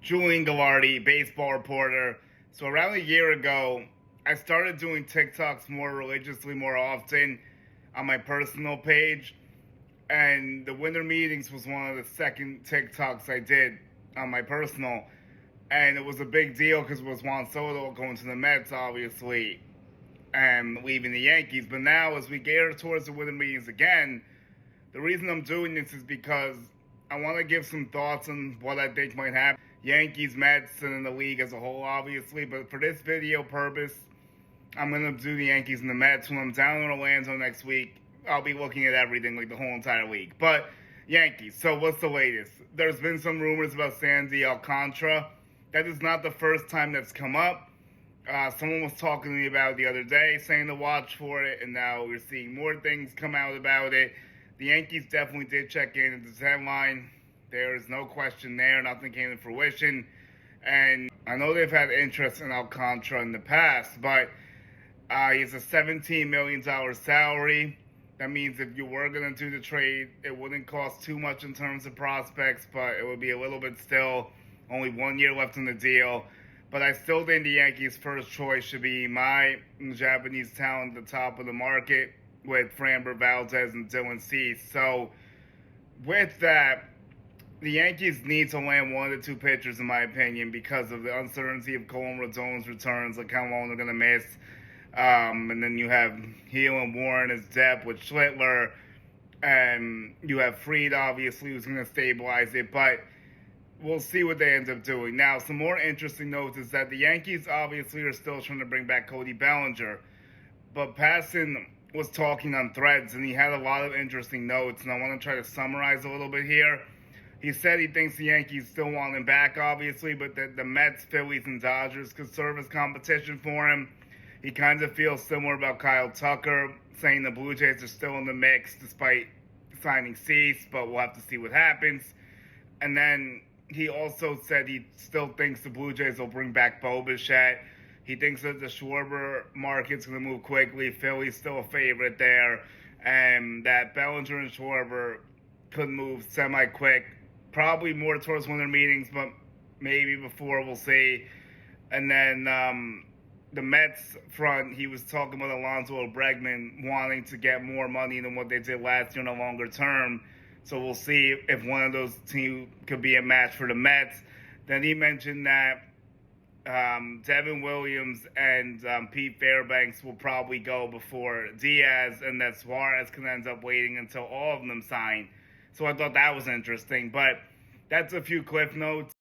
Julian, baseball reporter. So around a year ago, I started doing TikToks more religiously, more often on my personal page. And the winter meetings was one of the second TikToks I did on my personal. And it was a big deal because it was Juan Soto going to the Mets, obviously, and leaving the Yankees. But now, as we gear towards the winter meetings again, the reason I'm doing this is because I want to give some thoughts on what I think might happen. Yankees, Mets, and the league as a whole, obviously. But for this video purpose, I'm going to do the Yankees and the Mets. When I'm down in Orlando next week, I'll be looking at everything, like the whole entire league. But Yankees, so what's the latest? There's been some rumors about Sandy Alcantara. That is not the first time that's come up. Someone was talking to me about it the other day, saying to watch for it, and now we're seeing more things come out about it. The Yankees definitely did check in at the deadline. There is no question there. Nothing came to fruition. And I know they've had interest in Alcantara in the past, but he's a $17 million salary. That means if you were going to do the trade, it wouldn't cost too much in terms of prospects, but it would be a little bit still. Only 1 year left in the deal. But I still think the Yankees' first choice should be my Japanese talent at the top of the market with Framber Valdez and Dylan Cease. So with that, the Yankees need to land one of the two pitchers, in my opinion, because of the uncertainty of Colin Rodon's returns, like how long they're going to miss. And then you have Heel and Warren as depth with Schlittler. And you have Fried, obviously, who's going to stabilize it. But we'll see what they end up doing. Now, some more interesting notes is that the Yankees obviously are still trying to bring back Cody Bellinger. But Passan was talking on Threads, and he had a lot of interesting notes, and I want to try to summarize a little bit here. He said he thinks the Yankees still want him back, obviously, but that the Mets, Phillies, and Dodgers could serve as competition for him. He kind of feels similar about Kyle Tucker, saying the Blue Jays are still in the mix despite signing Cease, but we'll have to see what happens. And then he also said he still thinks the Blue Jays will bring back Bo Bichette. He thinks that the Schwarber market's going to move quickly. Philly's still a favorite there. And that Bellinger and Schwarber could move semi-quick. Probably more towards winter meetings, but maybe before, we'll see. And then the Mets front, he was talking about Alonso Bregman wanting to get more money than what they did last year in a longer term. So we'll see if one of those two could be a match for the Mets. Then he mentioned that Devin Williams and Pete Fairbanks will probably go before Diaz, and that Suarez can end up waiting until all of them sign. So I thought that was interesting. But that's a few cliff notes.